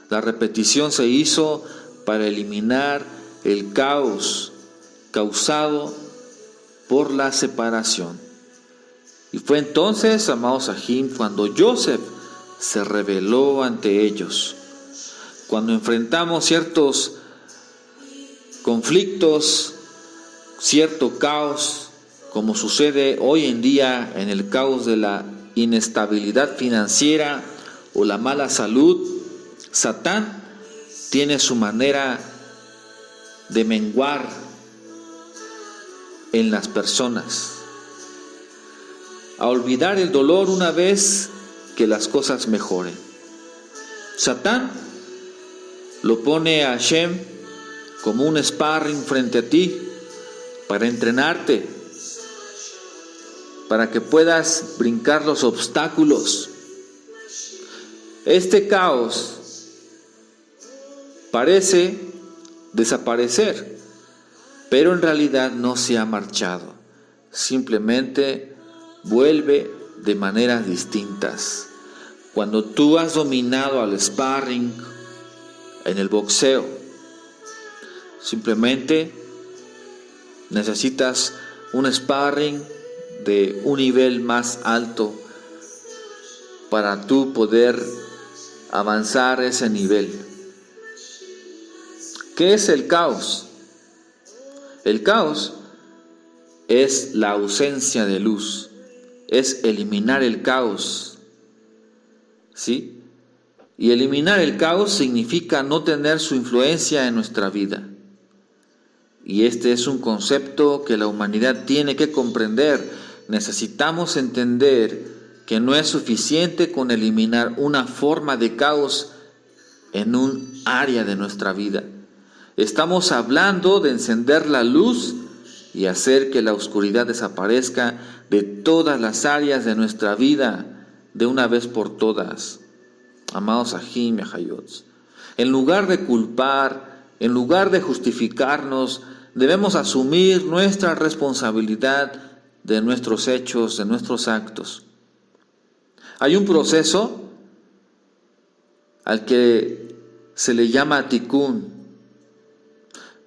La repetición se hizo para eliminar el caos causado por la separación. Y fue entonces, amados Sahim, cuando Joseph se rebeló ante ellos. Cuando enfrentamos ciertos conflictos, cierto caos, como sucede hoy en día en el caos de la inestabilidad financiera o la mala salud, Satán tiene su manera de menguar en las personas, a olvidar el dolor una vez que las cosas mejoren. Satán lo pone a Hashem como un sparring frente a ti para entrenarte, para que puedas brincar los obstáculos. Este caos parece desaparecer, pero en realidad no se ha marchado. Simplemente vuelve de maneras distintas. Cuando tú has dominado al sparring en el boxeo, simplemente necesitas un sparring de un nivel más alto para tú poder avanzar ese nivel. ¿Qué es el caos? El caos es la ausencia de luz, es eliminar el caos, ¿sí? Y eliminar el caos significa no tener su influencia en nuestra vida. Y este es un concepto que la humanidad tiene que comprender. Necesitamos entender que no es suficiente con eliminar una forma de caos en un área de nuestra vida. Estamos hablando de encender la luz y hacer que la oscuridad desaparezca de todas las áreas de nuestra vida de una vez por todas. Amados Sahim y Ahayot, en lugar de culpar, en lugar de justificarnos, debemos asumir nuestra responsabilidad de nuestros hechos, de nuestros actos. Hay un proceso al que se le llama tikkun.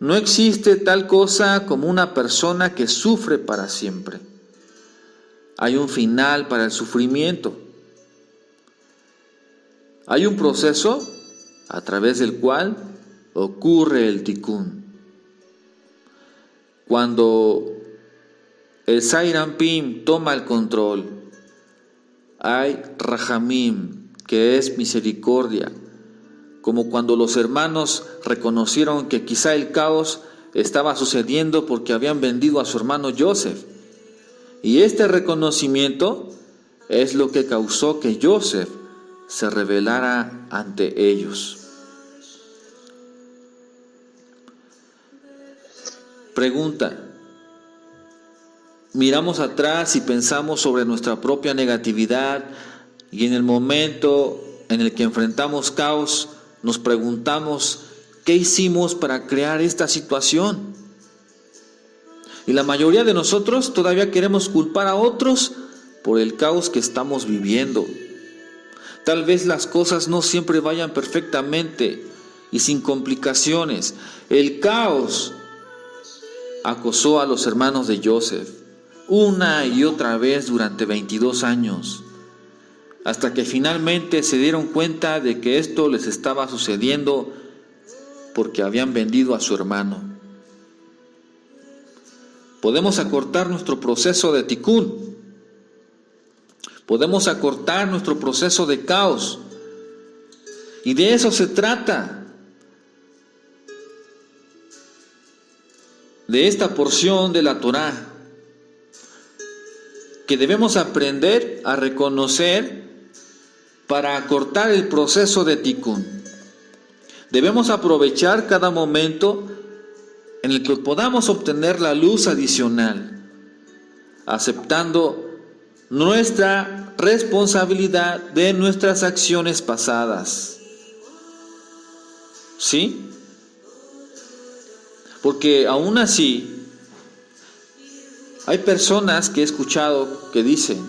No existe tal cosa como una persona que sufre para siempre. Hay un final para el sufrimiento. Hay un proceso a través del cual ocurre el tikkun. Cuando el Zairampim toma el control, hay Rahamim, que es misericordia, como cuando los hermanos reconocieron que quizá el caos estaba sucediendo porque habían vendido a su hermano Joseph. Y este reconocimiento es lo que causó que Joseph se rebelara ante ellos. Pregunta: miramos atrás y pensamos sobre nuestra propia negatividad, y en el momento en el que enfrentamos caos, nos preguntamos, ¿qué hicimos para crear esta situación? Y la mayoría de nosotros todavía queremos culpar a otros por el caos que estamos viviendo. Tal vez las cosas no siempre vayan perfectamente y sin complicaciones. El caos acosó a los hermanos de Joseph una y otra vez durante 22 años, hasta que finalmente se dieron cuenta de que esto les estaba sucediendo porque habían vendido a su hermano. Podemos acortar nuestro proceso de tikkun, podemos acortar nuestro proceso de caos, y de eso se trata, de esta porción de la Torá, que debemos aprender a reconocer para acortar el proceso de tikkun. Debemos aprovechar cada momento en el que podamos obtener la luz adicional, aceptando nuestra responsabilidad de nuestras acciones pasadas. ¿Sí? Porque aún así, hay personas que he escuchado que dicen,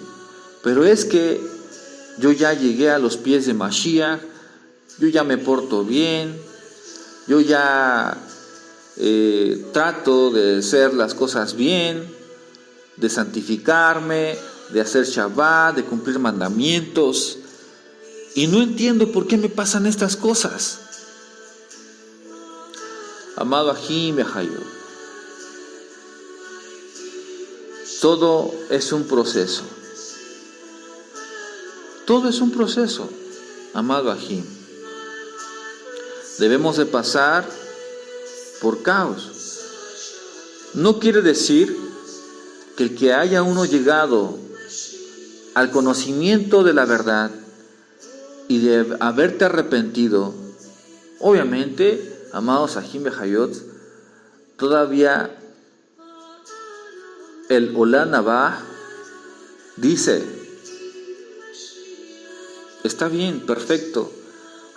pero es que yo ya llegué a los pies de Mashiach, yo ya me porto bien, yo ya trato de hacer las cosas bien, de santificarme, de hacer Shabbat, de cumplir mandamientos, y no entiendo por qué me pasan estas cosas. Amado Ajim Behayot, todo es un proceso. Todo es un proceso, amado Ajim. Debemos de pasar por caos. No quiere decir que el que haya uno llegado al conocimiento de la verdad y de haberte arrepentido, obviamente, amados Ajim Behayot, todavía el Olam Abba dice: está bien, perfecto,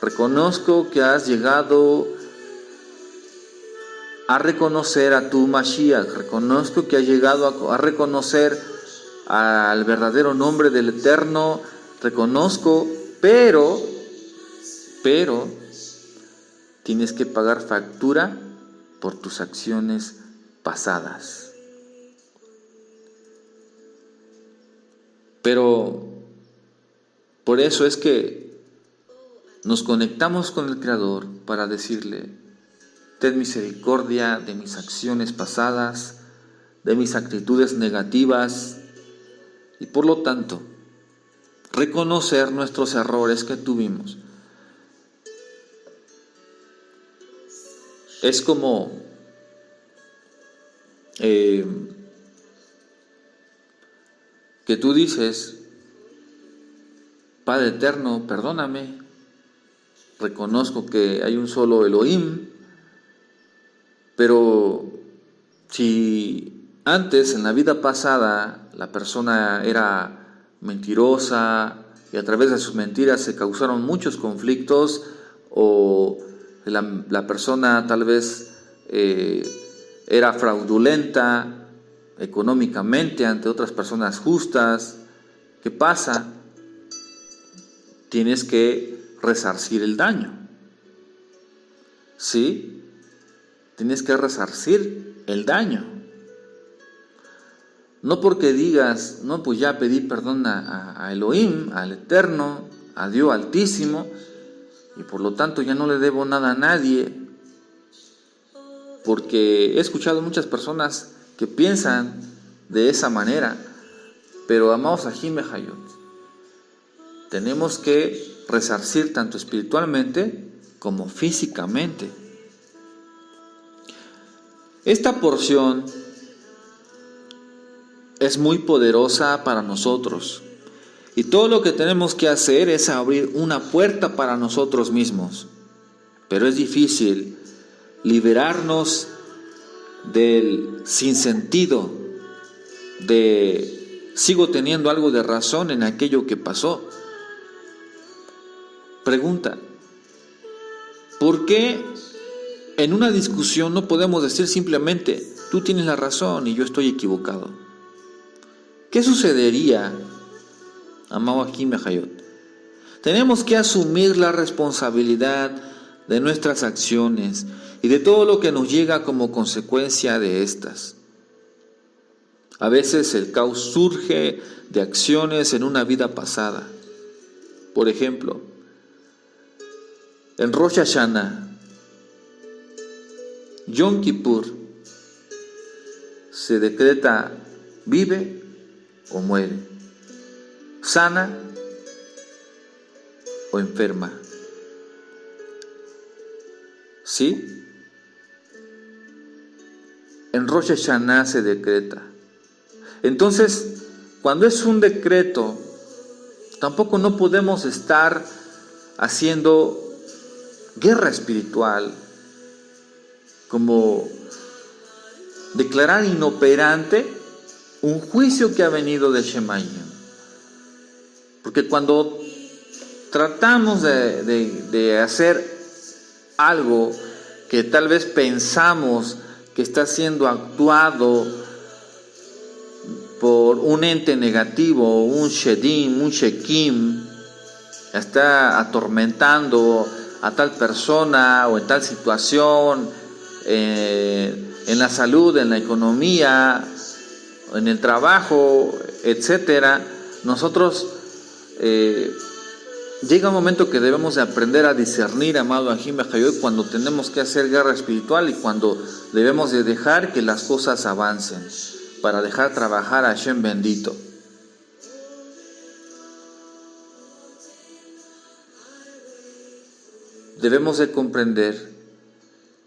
reconozco que has llegado a reconocer a tu Mashiach, reconozco que has llegado a reconocer al verdadero nombre del Eterno, reconozco, pero tienes que pagar factura por tus acciones pasadas. Pero por eso es que nos conectamos con el Creador para decirle: ten misericordia de mis acciones pasadas, de mis actitudes negativas, y por lo tanto reconocer nuestros errores que tuvimos. Es como que tú dices: Padre eterno, perdóname, reconozco que hay un solo Elohim, pero si antes, en la vida pasada, la persona era mentirosa y a través de sus mentiras se causaron muchos conflictos, o la persona tal vez era fraudulenta económicamente ante otras personas justas, ¿qué pasa? Tienes que resarcir el daño. ¿Sí? Tienes que resarcir el daño. No porque digas: no, pues ya pedí perdón a Elohim, al Eterno, a Dios Altísimo, y por lo tanto ya no le debo nada a nadie. Porque he escuchado muchas personas que piensan de esa manera. Pero amados Ajim Behayot, tenemos que resarcir tanto espiritualmente como físicamente. Esta porción es muy poderosa para nosotros, y todo lo que tenemos que hacer es abrir una puerta para nosotros mismos. Pero es difícil liberarnos del sinsentido de sigo teniendo algo de razón en aquello que pasó. Pregunta: ¿por qué en una discusión no podemos decir simplemente tú tienes la razón y yo estoy equivocado? ¿Qué sucedería, amado Ajim Behayot? Tenemos que asumir la responsabilidad de nuestras acciones y de todo lo que nos llega como consecuencia de estas. A veces el caos surge de acciones en una vida pasada. Por ejemplo, en Rosh Hashanah, Yom Kippur, se decreta: vive o muere, sana o enferma. ¿Sí? En Rosh Hashanah se decreta. Entonces, cuando es un decreto, tampoco no podemos estar haciendo guerra espiritual, como declarar inoperante un juicio que ha venido de Shemayim. Porque cuando tratamos de hacer algo que tal vez pensamos que está siendo actuado por un ente negativo, un shedim, un shekim, está atormentando a tal persona o en tal situación, en la salud, en la economía, en el trabajo, etcétera, nosotros llega un momento que debemos de aprender a discernir, amado Ajim Bajayot, cuando tenemos que hacer guerra espiritual y cuando debemos de dejar que las cosas avancen, para dejar trabajar a Hashem bendito. Debemos de comprender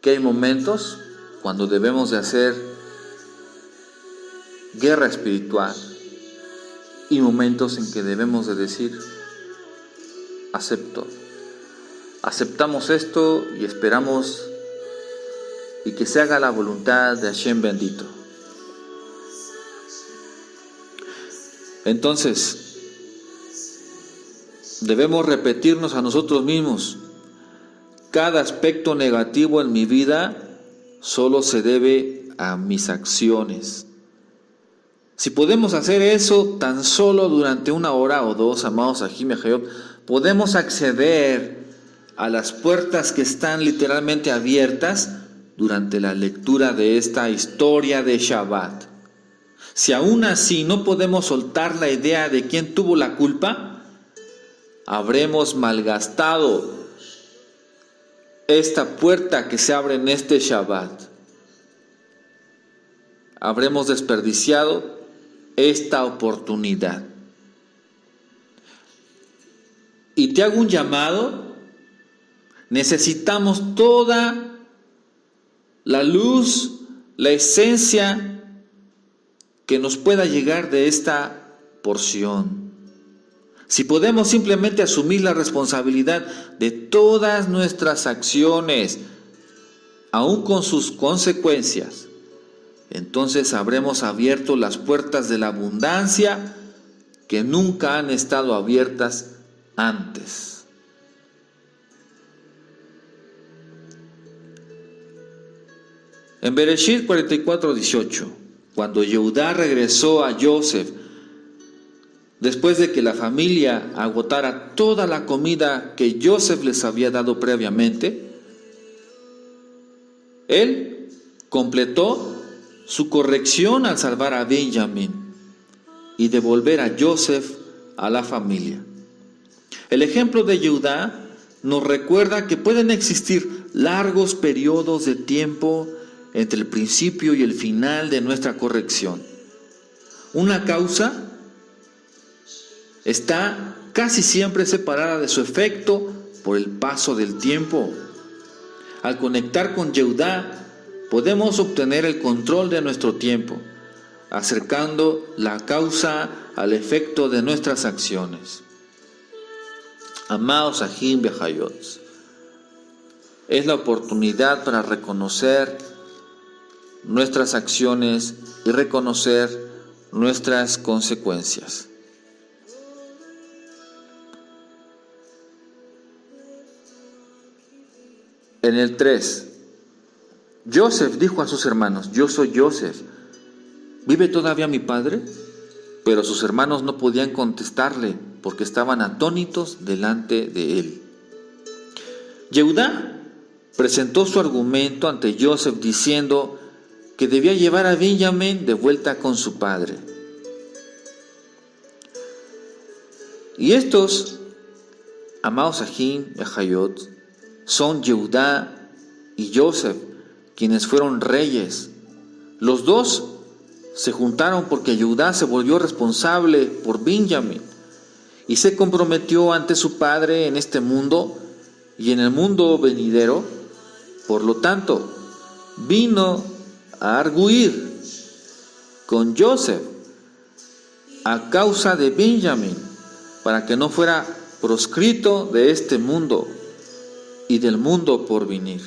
que hay momentos cuando debemos de hacer guerra espiritual y momentos en que debemos de decir: aceptamos esto y esperamos y que se haga la voluntad de Hashem bendito. Entonces, debemos repetirnos a nosotros mismos: cada aspecto negativo en mi vida solo se debe a mis acciones. Si podemos hacer eso tan solo durante 1 hora o 2, amados Ajim Bajayot, podemos acceder a las puertas que están literalmente abiertas durante la lectura de esta historia de Shabbat. Si aún así no podemos soltar la idea de quién tuvo la culpa, habremos malgastado esta puerta que se abre en este Shabbat. Habremos desperdiciado esta oportunidad. Y te hago un llamado: necesitamos toda la luz, la esencia que nos pueda llegar de esta porción. Si podemos simplemente asumir la responsabilidad de todas nuestras acciones, aún con sus consecuencias, entonces habremos abierto las puertas de la abundancia que nunca han estado abiertas antes. En Bereshit 44:18, cuando Yehudá regresó a Yosef, después de que la familia agotara toda la comida que Yosef les había dado previamente, él completó su corrección al salvar a Benjamín y devolver a Yosef a la familia. El ejemplo de Yehudá nos recuerda que pueden existir largos periodos de tiempo entre el principio y el final de nuestra corrección. Una causa está casi siempre separada de su efecto por el paso del tiempo. Al conectar con Yehudá, podemos obtener el control de nuestro tiempo, acercando la causa al efecto de nuestras acciones. Amados Ajim Bajayot, es la oportunidad para reconocer nuestras acciones y reconocer nuestras consecuencias. En el 3, Yosef dijo a sus hermanos: yo soy Yosef, ¿vive todavía mi padre? Pero sus hermanos no podían contestarle porque estaban atónitos delante de él. Yehudá presentó su argumento ante Yosef diciendo que debía llevar a Benjamín de vuelta con su padre. Y estos, amados Ajim Bajayot, son Yehudá y Yosef, quienes fueron reyes. Los dos se juntaron porque Yehudá se volvió responsable por Benjamín y se comprometió ante su padre en este mundo y en el mundo venidero. Por lo tanto, vino a arguir con Yosef a causa de Benjamín, para que no fuera proscrito de este mundo y del mundo por venir.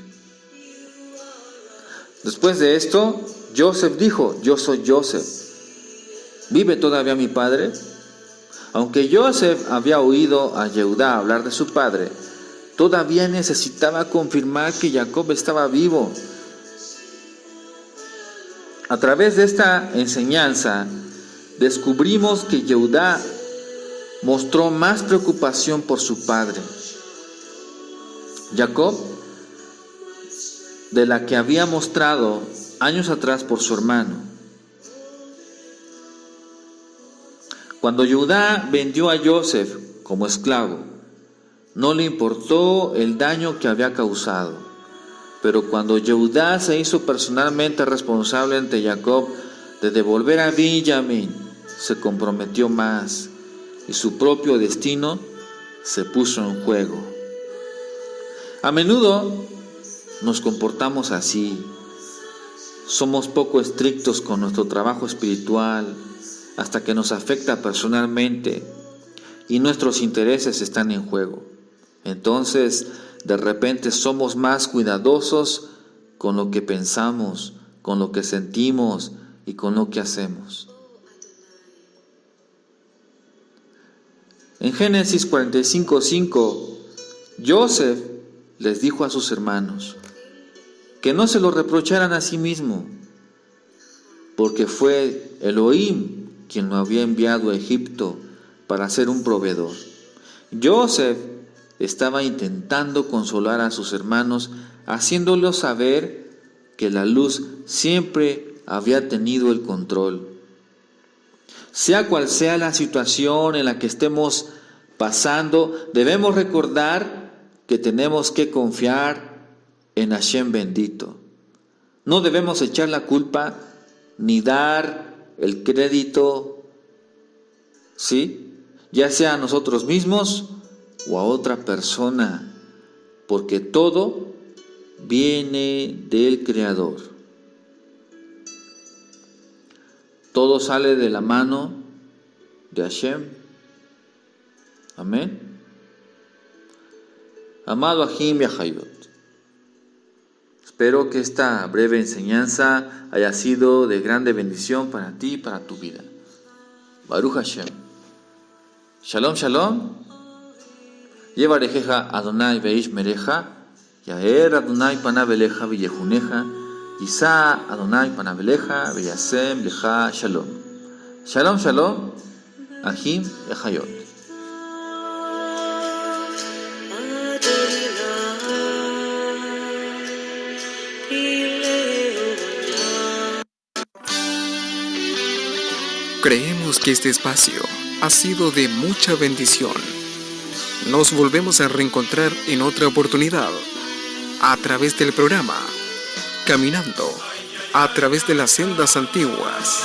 Después de esto, Yosef dijo: yo soy Yosef, ¿vive todavía mi padre? Aunque Yosef había oído a Yehudá hablar de su padre, todavía necesitaba confirmar que Jacob estaba vivo. A través de esta enseñanza, descubrimos que Yehudá mostró más preocupación por su padre. Jacob, de la que había mostrado años atrás por su hermano. Cuando Judá vendió a Joseph como esclavo, no le importó el daño que había causado. Pero cuando Judá se hizo personalmente responsable ante Jacob de devolver a Benjamín, se comprometió más y su propio destino se puso en juego. A menudo nos comportamos así. Somos poco estrictos con nuestro trabajo espiritual hasta que nos afecta personalmente y nuestros intereses están en juego. Entonces, de repente somos más cuidadosos con lo que pensamos, con lo que sentimos y con lo que hacemos. En Génesis 45:5, Joseph les dijo a sus hermanos que no se lo reprocharan a sí mismo, porque fue Elohim quien lo había enviado a Egipto para ser un proveedor. Joseph estaba intentando consolar a sus hermanos, haciéndolos saber que la luz siempre había tenido el control. Sea cual sea la situación en la que estemos pasando, debemos recordar que tenemos que confiar en Hashem bendito. No debemos echar la culpa ni dar el crédito, ¿sí?, ya sea a nosotros mismos o a otra persona, porque todo viene del Creador. Todo sale de la mano de Hashem. Amén. Amado Ahim y Ahayot, espero que esta breve enseñanza haya sido de grande bendición para ti y para tu vida. Baruch Hashem. Shalom, shalom. Yevarejeja Adonai veish mereja, Yaer Adonai panav eleja villejuneja, Yisa Adonai panav eleja veyasem leja shalom. Shalom, shalom. Ahim y Ahayot. Creemos que este espacio ha sido de mucha bendición. Nos volvemos a reencontrar en otra oportunidad a través del programa Caminando a través de las sendas antiguas.